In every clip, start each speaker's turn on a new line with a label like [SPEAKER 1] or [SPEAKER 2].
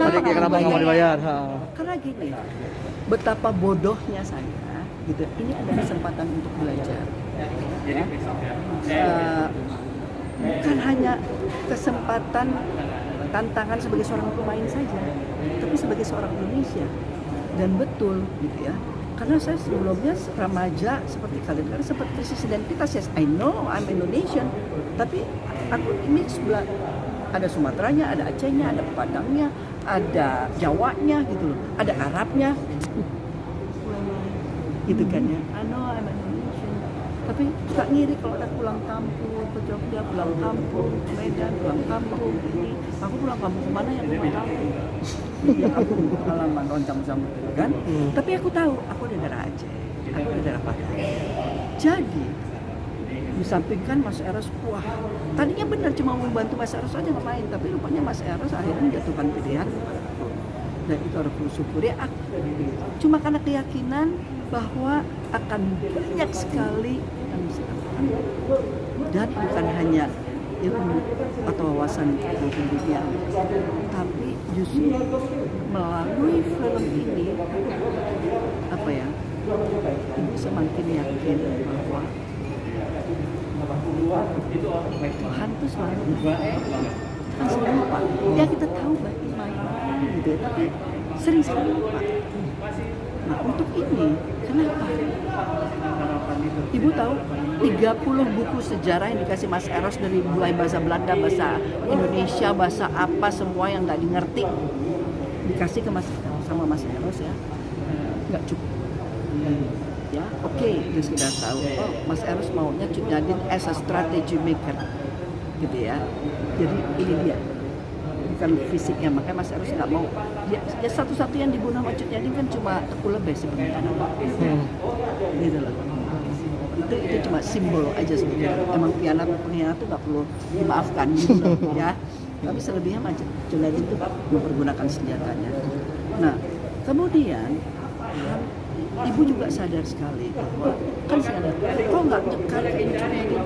[SPEAKER 1] Kenapa
[SPEAKER 2] kenapa nggak mau dibayar?
[SPEAKER 1] Karena gini, betapa bodohnya saya, gitu. Ini ada kesempatan untuk belajar. Ya. Bukan hanya kesempatan tantangan sebagai seorang pemain saja, tapi sebagai seorang Indonesia. Dan betul, gitu ya. Karena saya sebelumnya remaja seperti kalian, karena sempat krisis identitas. Yes, I know I'm Indonesian, tapi aku ini sebelah ada Sumateranya, ada Acehnya, ada Padangnya, ada Jawanya gitu loh, ada Arabnya, gitu kan ya. I know I'm Indonesian, tapi suka ngiri kalau ada pulang kampung ke Jogja, pulang kampung ke Medan, pulang kampung ini. Aku pulang kampung kemana ya, aku nggak tahu. Ya aku pengalaman roncang sama itu kan. Tapi aku tahu, aku dari daerah Aceh, aku dari daerah Padang. Jadi disampingkan Mas Eros, wah tadinya benar cuma mau membantu Mas Eros aja ngapain, tapi rupanya Mas Eros akhirnya menjatuhkan pilihan. Dan itu harus bersyukur ya. Cuma karena keyakinan bahwa akan banyak sekali yang bisa dilakukan. Dan bukan hanya ilmu atau wawasan maupun dunia, tapi justru melalui film ini apa ya, ibu semakin yakin bahwa Tuhan tuh selalu kan selalu lupa. Ya kita tahu bagaimana gitu ya, tapi sering sekali lupa. Nah untuk ini kenapa? Ibu tahu 30 buku sejarah yang dikasih Mas Eros dari mulai bahasa Belanda, bahasa Indonesia, bahasa apa semua yang nggak dimengerti dikasih ke sama Mas Eros ya, nggak cukup. Ya, oke, dia sudah tahu. Oh, Mas Eros maunya Cut Nyadin as a strategy maker, gitu ya. Jadi ini dia, bukan fisiknya. Makanya Mas Eros nggak mau. Ya satu-satu yang dibunuh sama Cut Nyadin kan cuma Teku Lebih sebenarnya. Gitu loh. Itu cuma simbol aja sebenarnya. Emang pengkhianat tuh nggak perlu dimaafkan, gitu loh, ya. Tapi selebihnya Cut Nyadin itu mempergunakan senjatanya. Nah, kemudian Ibu juga sadar sekali bahwa kan saya lihat kok nggak nyekain Cut Nyadin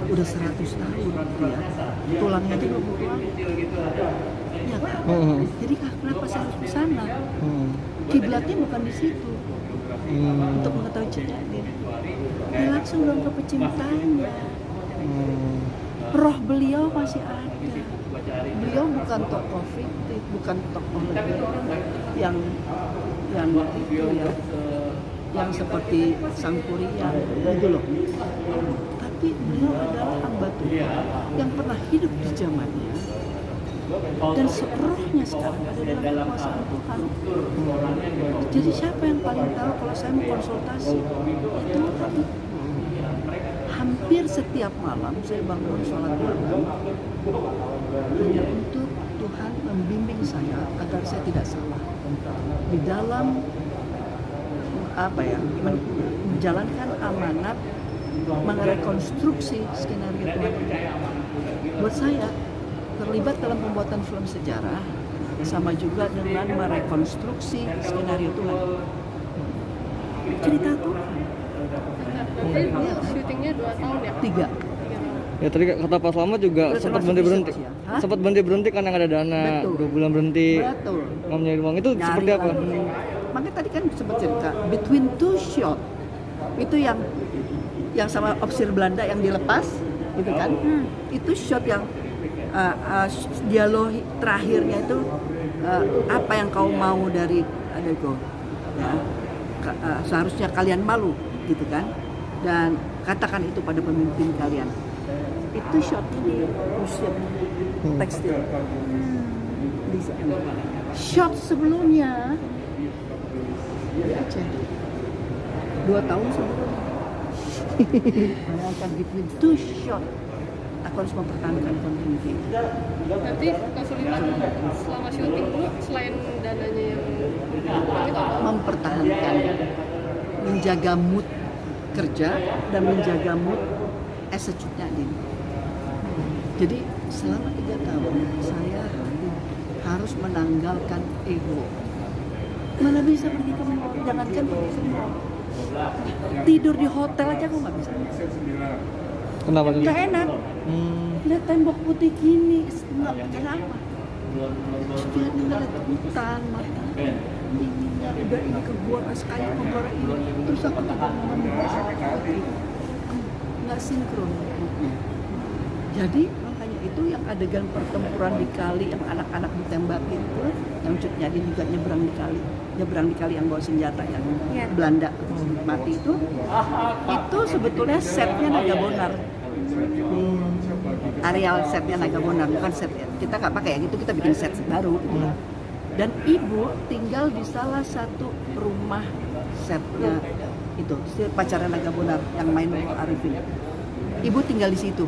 [SPEAKER 1] udah 100 tahun gitu ya, tulangnya aja belum pulang ya kan? Jadi kenapa saya harus ke sana? Kiblatnya bukan di situ untuk mengetahui Cut Nyadin, ya langsung dong ke pecintaannya. Roh beliau masih ada. Beliau bukan tokoh fiktif, bukan tokoh yang itu ya, yang seperti Sang Kuryang gitu loh. Tapi beliau adalah hamba Tuhan yang pernah hidup di zamannya, dan rohnya sekarang ada dalam kekuasaan Tuhan. Jadi siapa yang paling tahu kalau saya mau konsultasi? Itu hampir setiap malam saya bangun sholat malam hanya untuk Tuhan membimbing saya agar saya tidak salah di dalam menjalankan amanat merekonstruksi skenario Tuhan. Buat saya terlibat dalam pembuatan film sejarah sama juga dengan merekonstruksi skenario Tuhan, cerita Tuhan.
[SPEAKER 3] Ini syutingnya 2 tahun ya?
[SPEAKER 1] 3.
[SPEAKER 2] Ya tadi kata Pak Slamet juga sempat berhenti. Sempat berhenti kan yang ada dana.
[SPEAKER 1] Betul.
[SPEAKER 2] 2 bulan berhenti.
[SPEAKER 1] Betul.
[SPEAKER 2] Nggak nyari uang itu seperti apa?
[SPEAKER 1] Makanya tadi kan sempat cerita between two shot itu yang sama officer Belanda yang dilepas, gitu kan? Itu shot yang dialog terakhirnya itu apa yang kau mau dari adego? Ya, seharusnya kalian malu, gitu kan? Dan katakan itu pada pemimpin kalian. Itu shotnya di museum tekstil di sana. Shot sebelumnya di Aceh 2 tahun sebelumnya. Bayangkan between two shot, aku harus mempertahankan continuity.
[SPEAKER 3] Berarti kesulitan selama syuting Bu selain dananya yang itu apa?
[SPEAKER 1] Mempertahankan, menjaga mood kerja dan menjaga mood as a Cut Nyadin. Jadi selama 3 tahun saya harus menanggalkan ego. Mana bisa pergi ke mall, jangankan pergi ke mall, tidur di hotel aja aku nggak bisa.
[SPEAKER 2] Kenapa?
[SPEAKER 1] Nggak enak. Lihat tembok putih gini, kenapa? Setiap tinggal di hutan, maka ininya udah ini ke gua pas kayu menggoreng ini, terus aku tidak nggak sinkron. Jadi makanya itu yang adegan pertempuran di kali yang anak-anak ditembak itu, yang Cut Nyadin juga nyebrang di kali yang bawa senjata yang Belanda mati itu sebetulnya setnya Nagabonar. Areal setnya Nagabonar, bukan set ya. Kita nggak pakai yang itu, kita bikin set baru gitu. Dan ibu tinggal di salah satu rumah setnya itu, si pacarnya Nagabonar yang main Arifin. Ibu tinggal di situ,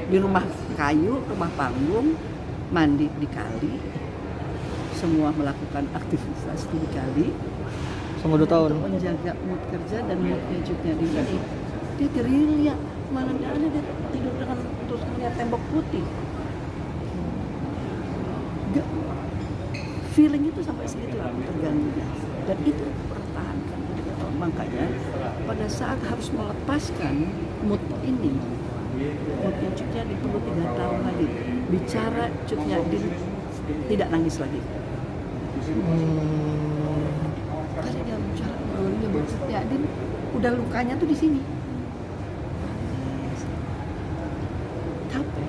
[SPEAKER 1] di rumah kayu, rumah panggung, mandi di kali, semua melakukan aktivitas di kali.
[SPEAKER 2] Sama 2 tahun.
[SPEAKER 1] Untuk menjaga mood kerja dan moodnya Cut Nyadin ini. Dia gerilya, malam dia tidur dengan terus melihat tembok putih. Gak, feeling itu sampai segitu aku terganggunya. Dan itu aku pertahankan. Makanya pada saat harus melepaskan mood ini, moodnya Cut Nyadin perlu 3 tahun lagi. Bicara Cut Nyadin tidak nangis lagi. Karena dia bicara buat Cut Nyadin udah lukanya tuh di sini. Capek.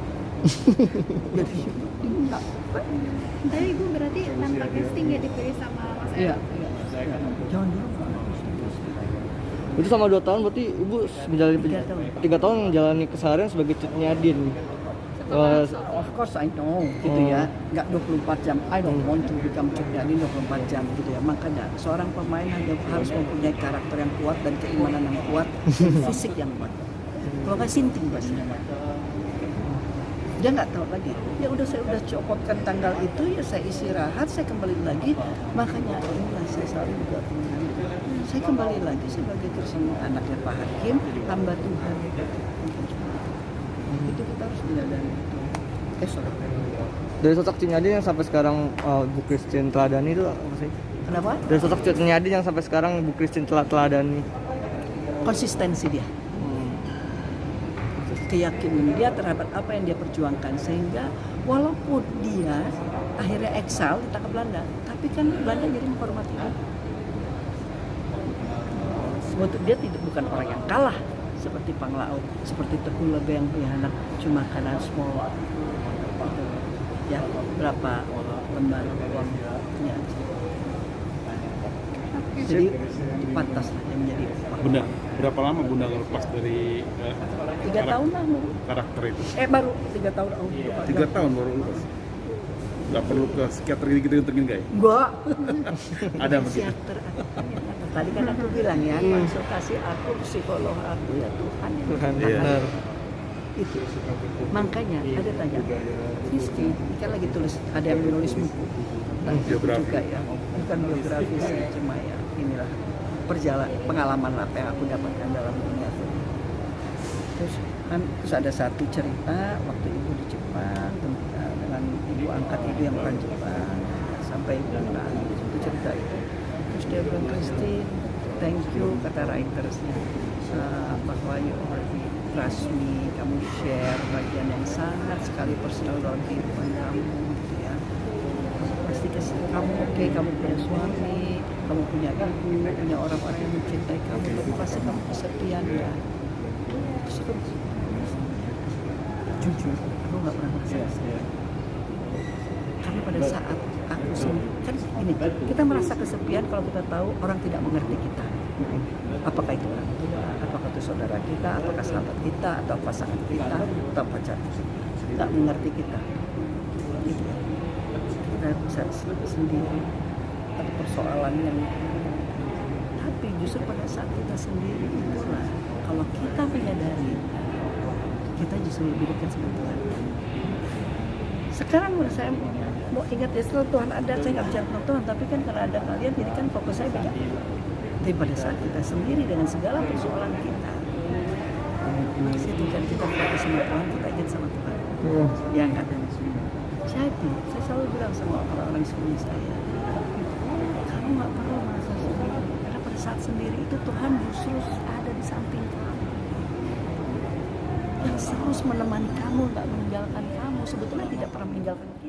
[SPEAKER 1] Jadi enggak.
[SPEAKER 4] Tapi Ibu berarti tanpa casting ya dipilih sama Mas Eko?
[SPEAKER 1] Iya. Jangan dulu.
[SPEAKER 2] Itu sama 2 tahun berarti ibu menjalani 3 tahun menjalani keseharian sebagai Cut Nyadin.
[SPEAKER 1] Of course I know gitu ya. Enggak 24 jam. I don't want to become Cut Nyadin 24 jam gitu ya. Makanya seorang pemain harus mempunyai karakter yang kuat dan keimanan yang kuat, fisik yang kuat. Kalau nggak sinting pasti. Dia nggak tahu lagi. Ya udah saya udah copotkan tanggal itu, ya saya istirahat, saya kembali lagi. Makanya inilah saya selalu juga mengambil. Saya kembali lagi sebagai tersangka anaknya Pak Hakim, hamba Tuhan. Itu kita harus menyadari itu. Sorry.
[SPEAKER 2] Dari sosok Cut Nyadin yang sampai sekarang Bu Christine teladani itu apa sih?
[SPEAKER 1] Kenapa?
[SPEAKER 2] Dari sosok Cut Nyadin yang sampai sekarang Bu Christine teladani.
[SPEAKER 1] Konsistensi dia. Keyakinan dia terhadap apa yang dia perjuangkan, sehingga walaupun dia akhirnya eksal ditangkap Belanda, tapi kan Belanda jadi menghormati dia. Sebetulnya dia bukan orang yang kalah seperti Panglaut, seperti Teguh Lebe yang punya anak cuma karena small ya berapa lembar uangnya. Jadi pantas lah yang menjadi
[SPEAKER 5] Bunda, berapa lama Bunda lepas dari
[SPEAKER 1] 3 tahun lah
[SPEAKER 5] karakter itu?
[SPEAKER 1] baru 3 tahun.
[SPEAKER 5] 3 tahun baru lepas. Gak perlu ke psikiater gitu enggak ya?
[SPEAKER 1] Enggak.
[SPEAKER 5] Ada begitu.
[SPEAKER 1] Psikiater. Tadi kan aku bilang ya, konsultasi aku, psikolog aku ya Tuhan.
[SPEAKER 2] Tuhan,
[SPEAKER 5] iya.
[SPEAKER 2] benar.
[SPEAKER 1] Itu. Makanya ada tanya, Rizky, kan lagi tulis, ada yang menulis buku.
[SPEAKER 5] Biografi.
[SPEAKER 1] Juga ya, bukan biografi sih, cuma ya inilah pengalaman apa yang aku dapatkan dalam dunia film. Terus ada satu cerita waktu ibu di Jepang dengan ibu angkat ibu yang orang Jepang sampai bulan itu cerita itu. Terus dia bilang, Christine, thank you kata writersnya bahwa you already trust me, kamu share bagian yang sangat sekali personal dalam kehidupan kamu gitu ya. Pasti kamu oke, kamu punya suami, kamu punya ibu, punya orang-orang yang mencintai kamu, tapi pasti kamu kesepian ya. Terus aku jujur, aku nggak pernah merasa kesepian. Karena pada saat aku sendiri, kan gini, kita merasa kesepian kalau kita tahu orang tidak mengerti kita. Apakah itu orang tua, apakah itu saudara kita, apakah sahabat kita, atau pasangan kita, atau pacar kita, tidak mengerti kita. Gitu ya. Kita bisa sendiri, ada persoalan yang, tapi justru pada saat kita sendiri itulah, kalau kita menyadari, kita justru lebih dekat sama Tuhan. Sekarang saya mau ingat ya, setelah Tuhan ada, saya nggak bicara tentang Tuhan, tapi kan karena ada kalian, jadi kan fokus saya beda. Tapi pada saat kita sendiri dengan segala persoalan kita, kan kita fokus sama Tuhan, kita ingat sama Tuhan. Yang ada. Jadi, saya selalu bilang sama orang-orang di sekeliling saya, kamu nggak perlu merasa sendiri, karena pada saat sendiri itu Tuhan justru ada di samping kamu, yang terus menemani kamu, nggak meninggalkan kamu, sebetulnya tidak pernah meninggalkan kamu.